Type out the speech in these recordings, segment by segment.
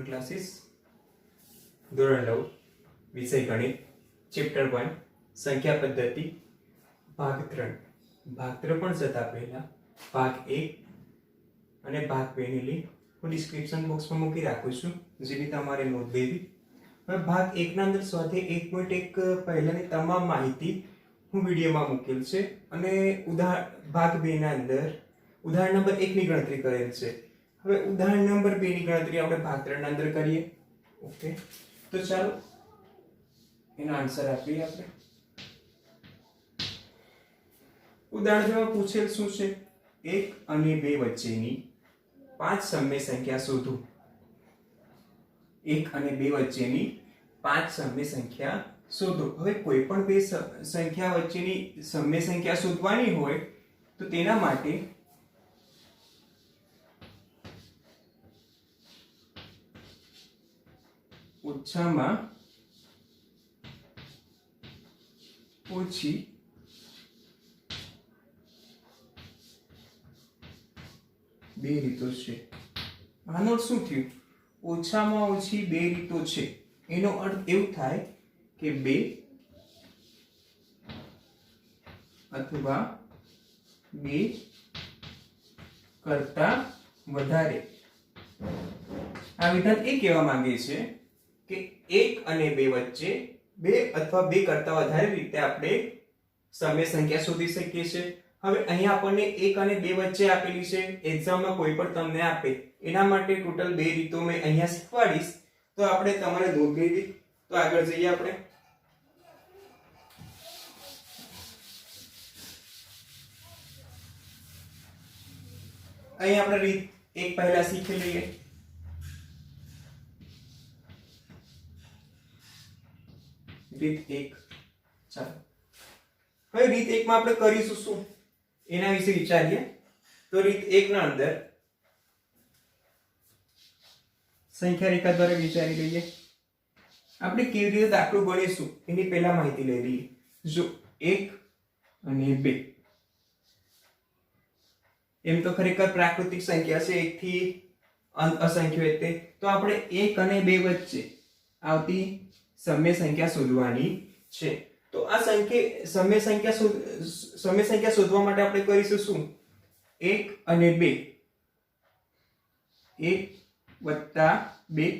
Student classes ધોરણ 9 વિષય ગણિત ચેપ્ટર 1 સંખ્યા પદ્ધતિ ભાગ 3 ભાગ 3 પણ જતા પહેલા ભાગ 1 અને ભાગ 2 ની લિંક હું ડિસ્ક્રિપ્શન બોક્સમાં મૂકી રાખું છું, જેની તમારે નોંધ લેવી. હવે ભાગ 1 ના અંદર સ્વાધ્યાય 1.1 પહેલાની તમામ માહિતી હું વિડીયોમાં મૂકેલ છે અને ભાગ 2 ના અંદર ઉદાહરણ નંબર 1 ની ગણતરી કરેલ છે. હવે ઉદાહરણ નંબર 2 ની ગણતરી આપણે ભાગ 3 ના અંદર કરીએ. ઓકે, તો ચાલો એનો આન્સર આપીએ આપણે. ઉદાહરણમાં પૂછેલ શું છે? 1 અને 2 વચ્ચેની 5 સમય સંખ્યા શોધો. 1 અને 2 વચ્ચેની 5 સમય સંખ્યા શોધો. હવે કોઈ પણ બે સંખ્યા વચ્ચેની સમય સંખ્યા શોધવાની હોય તો તેના માટે ઓછામાં ઓછી બે રીતો છે. આનો અર્થ શું થયું? ઓછામાં ઓછી બે રીતો છે એનો અર્થ એવું થાય કે 2 અથવા 2 કરતા વધારે. આ વિધાન એ કહેવા માંગે છે કે 1 અને 2 વચ્ચે 2 અથવા 2 કરતા વધારે રીતે આપણે સમય સંખ્યા શોધી શકીએ છીએ. હવે અહીંયા આપણને 1 અને 2 વચ્ચે આપેલી છે. એક્ઝામમાં કોઈ પણ તમને આપે એના માટે ટોટલ 2 રીતો મેં અહીંયા શીખવાડીશ, તો આપણે તમારે નોંધ લેવી. તો આગળ જઈએ આપણે. અહીં આપણે રીત 1 પહેલા શીખી લઈએ. રીત 1. ચાલો હવે રીત 1 માં આપણે કરીશું શું એના વિશે વિચારીએ. તો રીત 1 ના અંદર સંખ્યા રેખા દ્વારા વિચારી લઈએ. આપણે કેવી રીતે દાખલો ગણીશું એની પહેલા માહિતી લઈ લઈએ. જો 1 અને 2 એમ તો ખરેખર પ્રાકૃતિક સંખ્યા છે, 1 થી અસંખ્ય એટલે તો આપણે 1 અને 2 વચ્ચે આવતી સમય સંખ્યા શોધવાની છે. તો આ સમય સંખ્યા શોધવા માટે આપણે કરીશું શું? 1 અને 2 1 વત્તા 2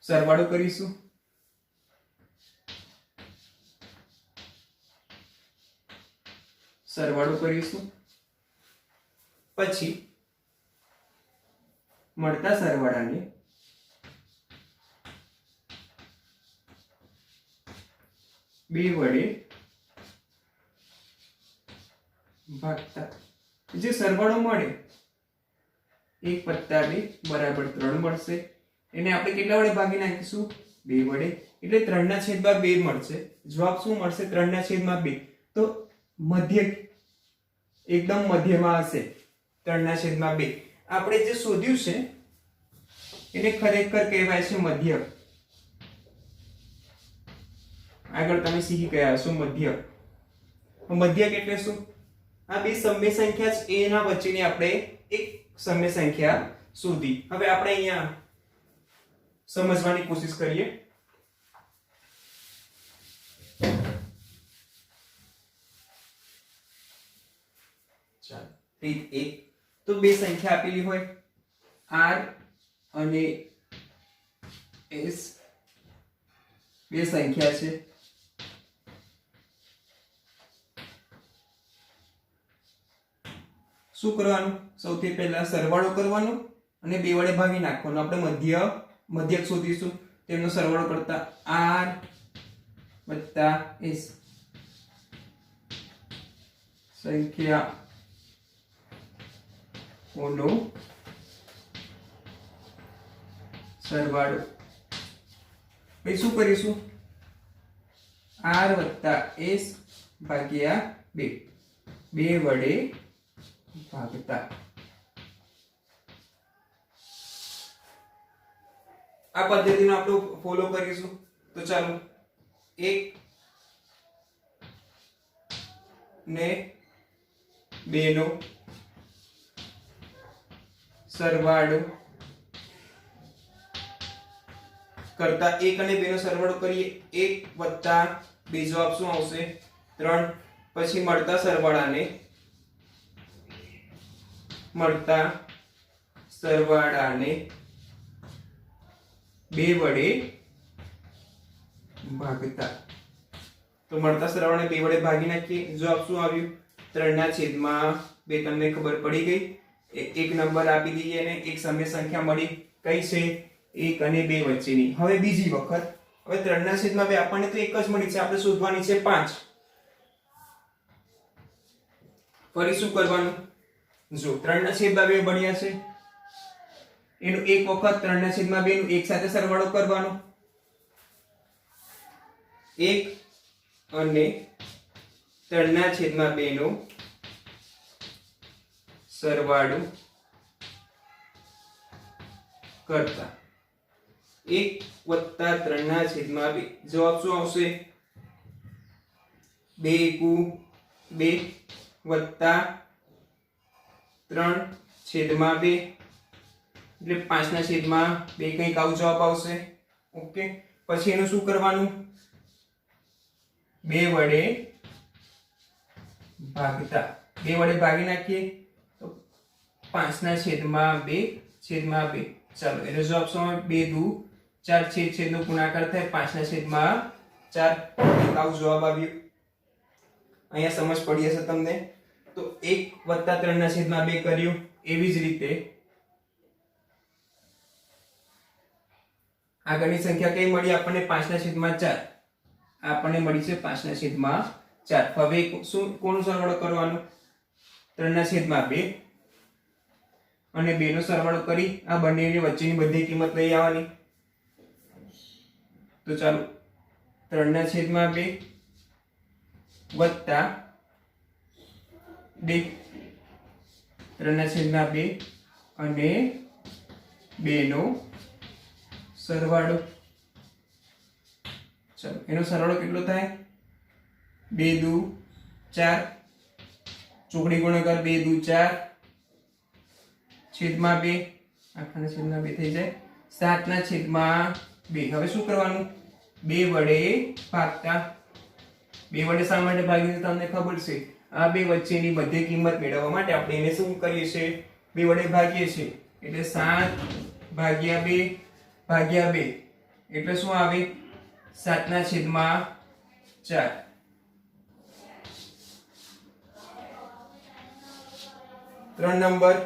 સરવાળો કરીશું. પછી મળતા સરવાળાને 2 વડે ભાગતા. જે સરવાળો મળે 1 વત્તા 2 બરાબર 3 મળશે. એને આપણે કેટલા વડે ભાગી નાખીશું? 2 વડે. એટલે 3 ના છેદમાં 2 મળશે. જવાબ શું મળશે? 3 ના છેદમાં 2. તો મધ્ય એકદમ મધ્યમાં હશે. 3 ના છેદમાં 2 આપણે જે શોધ્યું છે એને ખરેખર કહેવાય છે મધ્યક. આગળ તમે શીખી ગયા હશો મધ્યક. મધ્યક એટલે શું? આ બે સમય સંખ્યા છે એના વચ્ચેની આપણે એક સમય સંખ્યા શોધી. હવે આપણે અહીંયા સમજવાની કોશિશ કરીએ. ચાલો રીત 1. તો બે સંખ્યા આપેલી હોય r અને s. બે સંખ્યા છે. શું કરવાનું? સૌથી પહેલા સરવાળો કરવાનો અને 2 વડે ભાગી નાખવાનો. આપણે મધ્યક શોધીશું. તેમનો સરવાળો કરતા r વત્તા s સંખ્યાઓનો સરવાળો. પછી શું કરીશું? r વત્તા s ભાગ્યા 2 2 વડે ભાગતા. આ પદ્ધતિનો આપણે ફોલો કરીશું. તો ચાલો 1 ને 2 નો સરવાળો કરતા 1 અને 2 નો સરવાળો કરીએ 1 + 2 જવાબ શું આવશે 3 પછી મળતા સરવાળાને 2 વડે ભાગતા તો મળતા સરવાળાને 2 વડે ભાગી નાખીએ જવાબ શું આવ્યું 3/2 તમને ખબર પડી ગઈ એક નંબર આપી દઈએ અને એક સમય સંખ્યા મળી કઈ છે 1 અને 2 વચ્ચેની હવે બીજી વખત હવે 3/2 આપણને તો એક જ મળી છે આપણે શોધવાની છે 5 ફરી શું કરવાનું જો 3/2 બન્યા છે એનું એક વખત 3/2 નું એક સાથે સરવાળો કરવાનો 1 અને 3/2 નો સરવાળો કરતા 1 + 3/2 જવાબ શું આવશે 2 × 2 વત્તા 3/2 એટલે 5/2 કંઈક આવો જવાબ આવશે ઓકે પછી એનું શું કરવાનું 2 વડે ભાગતા 2 વડે ભાગી નાખીએ તો 5/2 ચાલો એનો જવાબ શું આવે 2 × 4 છેદ નો ગુણાકાર થાય 5/4 આવો જવાબ આવ્યો અહીંયા સમજ પડી હશે તમને તો 1 + 3/2 કર્યું એવી જ રીતે આગળની સંખ્યા કઈ મળી આપણને 5/4 આપણને મળી છે 5/4 હવે શું કોનો સરવાળો કરવાનો 3/2 અને 2 નો સરવાળો કરી આ બંનેની વચ્ચેની બધી કિંમત લઈ આવવાની તો ચાલો 3/2 વત્તા 2 3/2 અને 2 નો સરવાળો ચાલો એનો સરવાળો કેટલો થાય 2 × 4 ચોકડી ગુણાકાર 2 × 4 છેદમાં 2 આખાના છેદમાં 2 થઈ જાય 7/2 હવે શું કરવાનું 2 વડે ભાગતા 2 વડે શા માટે ભાગીએ તમને ખબર છે આ બે વચ્ચેની બધી કિંમત મેળવવા માટે આપણે એને શું કરીએ છીએ 2 વડે ભાગીએ છીએ એટલે 7/2 એટલે શું આવે 7/4 3 નંબર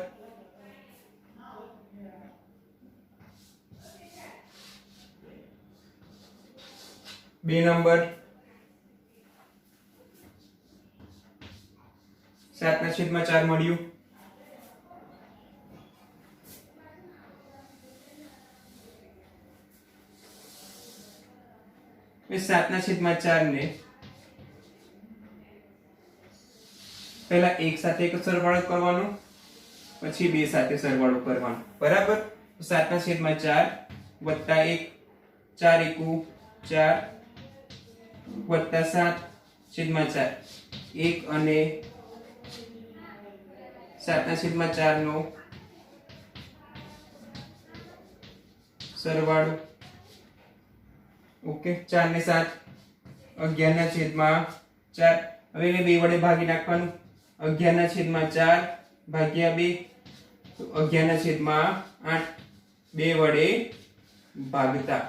2 નંબર 7/4 મળ્યું એ 7/4 ને પહેલા એક સાથે એક સરવાળો કરવાનો પછી બે સાથે સરવાળો કરવાનો બરાબર 7/4 વત્તા 1 4 × 4 વત્તા 7/4 1 અને 7/4 નો સરવાળો ઓકે 4 ને 7 11/4 હવે એને 2 વડે ભાગી નાખવાનું 11/4 ભાગ્યા 2 તો 11/8 2 વડે ભાગતા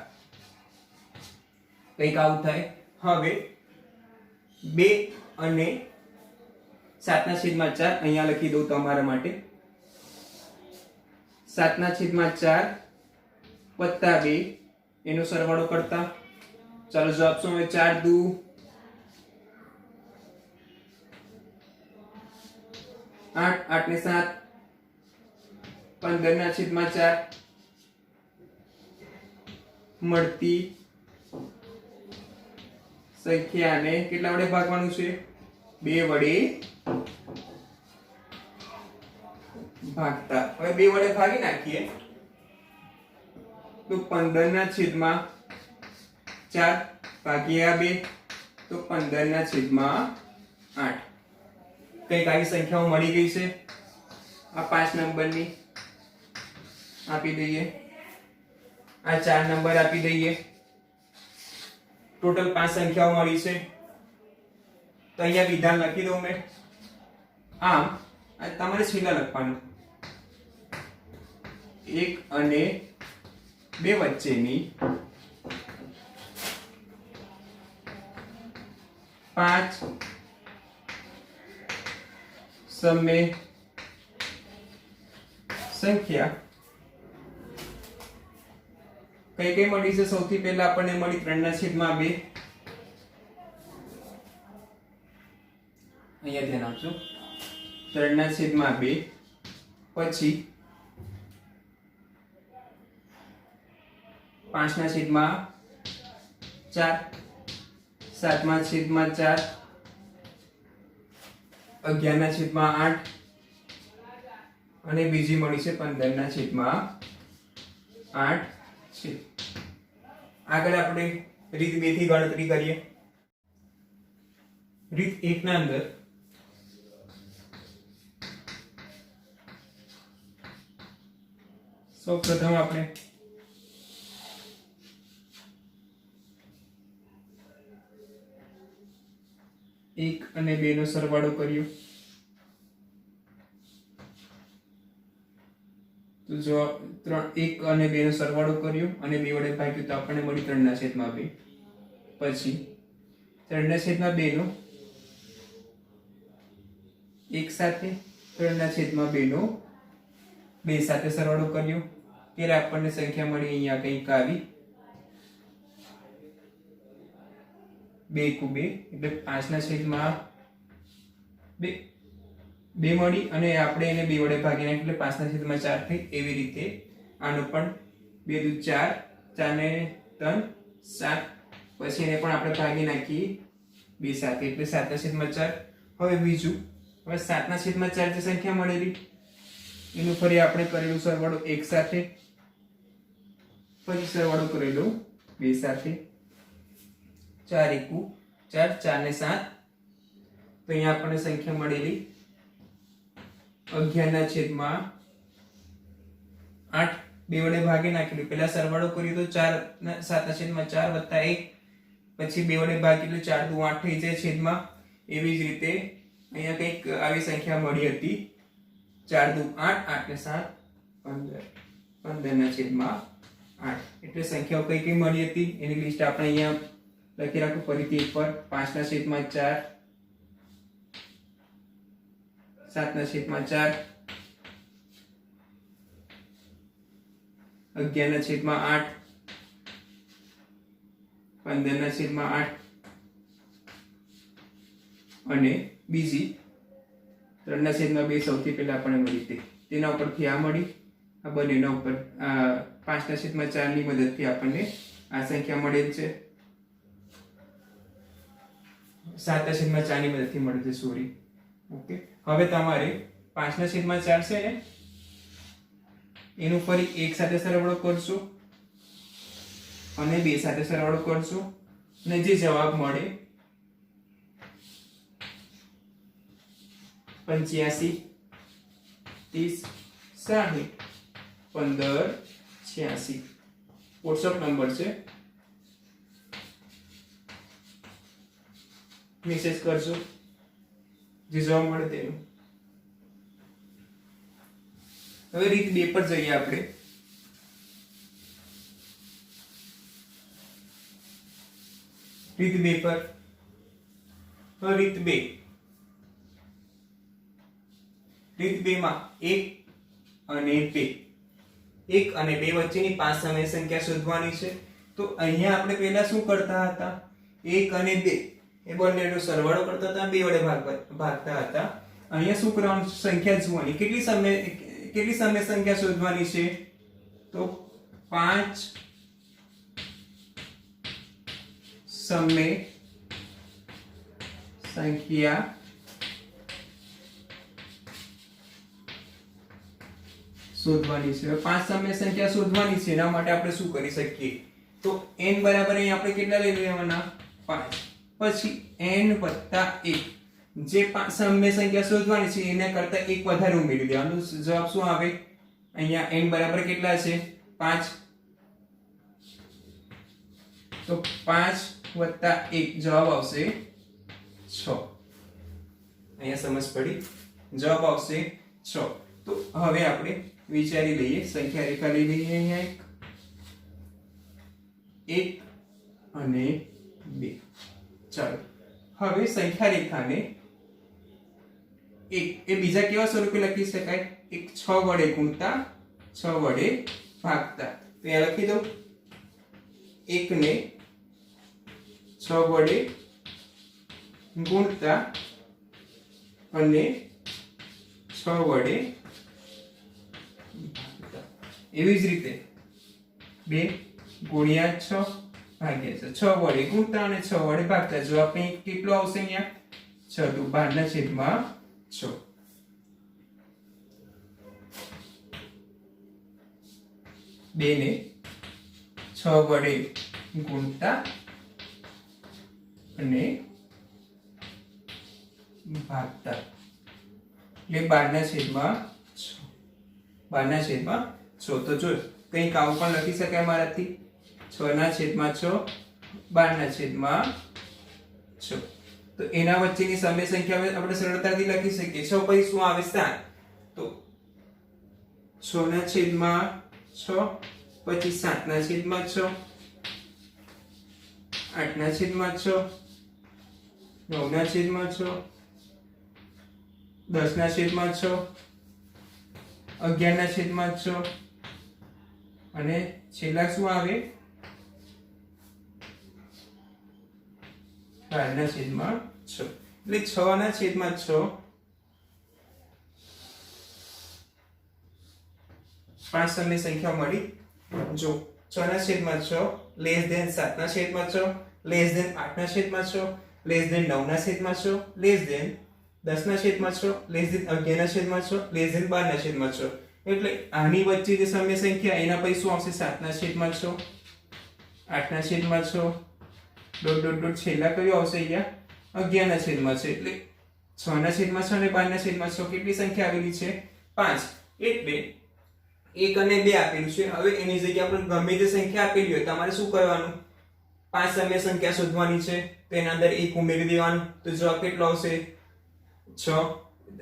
કંઈક આવું થાય હવે 2 અને 7/4 અહીંયા લખી દઉં તમારા માટે 7/4 વત્તા 2 એનો સરવાળો કરતા ચાલો જવાબ શું આવે 4 × 8 8 ને 7 15/4 મળતી સંખ્યાને કેટલા વડે ભાગવાનું છે 2 વડે ભાગતા હવે 2 વડે ભાગી નાખીએ તો 15/4 ભાગ્યા 2 તો 15/8 કઈક આવી સંખ્યાઓ મળી ગઈ છે આ 5 નંબરની આપી દઈએ આ 4 નંબર આપી દઈએ. ટોટલ 5 સંખ્યાઓ મળી છે. તો અહીંયા વિધાન લખી દઉં મેં. આમ આ તમારે છેલ્લા લખવાનું. 1 અને 2 વચ્ચેની 5 સમય સંખ્યા કઈ કઈ મળી છે? સૌથી પહેલા આપણને મળી 3/2. અહીંયા ધ્યાન આપજો. 3/2 પછી 5/4 7/4 11/8 અને બીજી મળી છે 15/8 છે. આગળ આપણે રીત 2 થી ગણતરી કરીએ. રીત 1 ના અંદર સૌપ્રથમ આપણે 1 અને 2 નો સરવાળો કર્યો. તો જો 1 અને 2 નો સરવાળો કર્યો અને 2 વડે ભાગ્યું તો આપણને મળી 3/2. પછી 3/2 નો એક સાથે 3/2 નો 2 સાથે સરવાળો કર્યો ત્યારે આપણને સંખ્યા મળી અહીંયા કંઈક આવી 2 × 2 એટલે 5/2 મળી અને આપણે એને 2 વડે ભાગી નાખીએ એટલે 5/4 થઈ. એવી રીતે આનો પણ 2 × 4 4 ને 3 7 પછી એને પણ આપણે ભાગી નાખીએ 2 સાથે એટલે 7/4. હવે બીજું હવે 7/4 જે સંખ્યા મળેલી એનું ફરી આપણે કરેલું સરવાળો 1 સાથે પછી સરવાળો કરેલો 2 સાથે 4 × 4 4 ને 7 તો અહીંયા આપણને સંખ્યા મળેલી 11/8. 2 વડે ભાગી નાખેલું. પહેલા સરવાળો કર્યો તો 7/4 વત્તા 1 પછી 2 વડે ભાગી એટલે 4 × 2 8 થઈ જાય છેદમાં. એવી જ રીતે અહીંયા કંઈક આવી સંખ્યા મળી હતી 4 × 2 8 8 ને 7 15 15/8 એટલે સંખ્યાઓ કઈ કઈ મળી હતી એની લિસ્ટ આપણે અહીંયા લખી રાખું ફરીથી એકવાર. 5/4 7/4 11/8 15/8 અને બીજી 3/2 સૌથી પહેલા આપણને મળી હતી. તેના ઉપરથી આ મળી. આ બંનેના ઉપર 5/4 ની મદદથી આપણને આ સંખ્યા મળેલ છે. 7/4 ની મદદથી મળે છે. સોરી. ઓકે. હવે તમારે 5/4 છે ને એનું ફરી 1 સાથે સરવાળો કરશો અને 2 સાથે સરવાળો કરશો અને જે જવાબ મળે 85 30 60 15 86 WhatsApp નંબર છે. મેસેજ કરજો જે જવાબ મળે તેનું. હવે રીત 2 પર જઈએ આપણે. રીત 2 પર. હવે રીત 2 માં 1 અને 2 વચ્ચેની 5 સમય સંખ્યા શોધવાની છે. તો અહીંયા આપણે પહેલા શું કરતા હતા? 1 અને 2 એ બંનેનો સરવાળો કરતા હતા, 2 વડે ભાગતા હતા. અહીંયા શું કરવાનું? સંખ્યા જોવાની. કેટલી સમય સંખ્યા શોધવાની છે? તો 5 સમય સંખ્યા શોધવાની છે. 5 સમય સંખ્યા શોધવાની છે. એના માટે આપણે શું કરી શકીએ? તો n બરાબર અહીં આપણે કેટલા લઈ લેવાના? 5. પછી n + 1 જે સમય સંખ્યા શોધવાની છે એના કરતા 1 વધારે ઉમેરી દેવાનું. જવાબ શું આવે? અહીંયા n બરાબર કેટલા છે? 5. तो 5 + 1 जवाब આવશે 6। અહીંયા સમજ પડી? જવાબ આવશે 6। તો હવે આપણે વિચારી લઈએ, સંખ્યા રેખા લઈ લઈએ। અહીંયા એક અને 2। ચાલો હવે સંખ્યા રેખાને એક એ બીજા કેવા સ્વરૂપે લખી શકાય? એક 6 વડે ગુણતા 6 વડે ભાગતા। તો અહીંયા લખી દઉં, 1 ને 6 વડે ગુણતા અને 6 વડે ભાગતા। એવી જ રીતે 2 ગુણ્યા 6 ભાગ્યા 6 વડે ગુણતા અને 6 વડે ભાગતા। જો આપણે કેટલો આવશે અહીંયા? 6 તો 12/6। 2 ને 6 વડે ગુણતા અને ભાગતા એટલે 12/6। 12/6। તો જો કંઈક આવું પણ લખી શકાય મારાથી, 6/6 12/6। તો એના વચ્ચેની સમય સંખ્યા આપણે સરળતાથી લખી શકીએ। 6 પછી શું આવે? 7। તો 6/6 પછી 7/6 8/6 9/6 10/6 11/6 અને છેલ્લા શું આવે? 12/6। એટલે 6/6 પાંચ સમય સંખ્યા મળી। જો 6/6 less than 7/6 less than 8/6 less than 9/6 less than 10/6 less than 11/6 less than 12/6। એટલે આની વચ્ચે જે સમય સંખ્યા એના પછી શું આવશે? 7/6 8/6 ડોટ ડોટ ડોટ છેલ્લા કયો આવશે? અહીંયા 11/6 એટલે 6/6 અને 12/6 કેટલી સંખ્યા આવેલી છે? 5। એટલે 1 અને 2 આપેલું છે। હવે એની જગ્યાએ આપણે ગમે તે સંખ્યા આપેલી હોય તમારે શું કરવાનું? 5 સમય સંખ્યા શોધવાની છે, તો એના અંદર 1 ઉમેરી દેવાનું। તો જવાબ કેટલો આવશે? 6।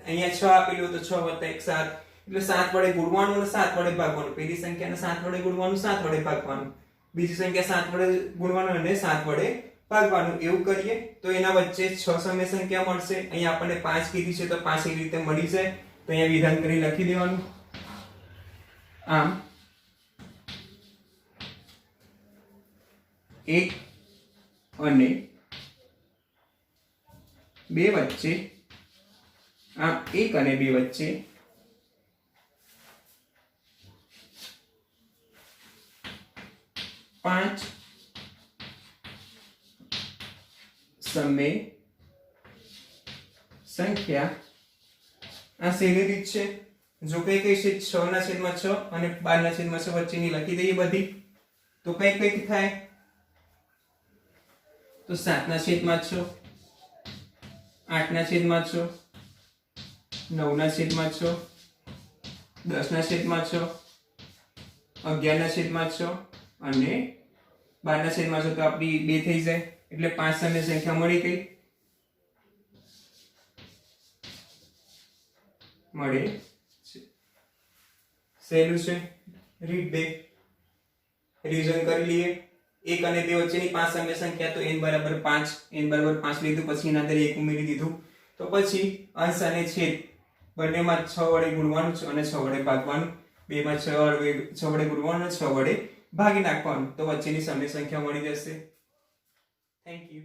અહીંયા 6 આપેલું તો 6 + 1 7 એટલે 7 વડે ગુણવાનું અને 7 વડે ભાગવાનું। પહેલી સંખ્યાને 7 વડે ગુણવાનું 7 વડે ભાગવાનું, બીજી સંખ્યા 7 વડે ગુણવાનું અને 7 વડે ભાગવાનું। એવું કરીએ તો એના વચ્ચે 6 સમય સંખ્યા મળશે। અહીંયા આપણને 5 કીધી છે તો 5 એવી રીતે મળી જાય। તો અહીંયા વિધાન કરી લખી દેવાનું। આમ 1 અને 2 વચ્ચે, આમ 1 અને 2 વચ્ચે પાંચ સમય સંખ્યા। આ સહેલી રીત છે। જો કઈ કઈ છે 6/6 અને 12/6 વચ્ચેની લખી દઈએ બધી, તો કઈ કઈ થાય? તો 7/6 8/6 9/6 10/6 11/6 અને 12/6 તો આપણી 2 થઈ જાય। એટલે 5 સમય સંખ્યા મળી ગઈ। મળે સહેલું છે। રીત 2 રિવિઝન કરી લઈએ। 1 અને 2 વચ્ચેની 5 સમય સંખ્યા, તો n = 5, n = 5 લીધું, પછી એના અંદર 1 ઉમેરી દીધું। તો પછી અંશ અને છેદ બંનેમાં 6 વડે ગુણવાનું છે અને 6 વડે ભાગવાનું। બેમાં 6 વડે ગુણવાનું અને 6 વડે ભાગી નાખવાનું। તો વચ્ચેની સમય સંખ્યા મળી જશે। Thank you.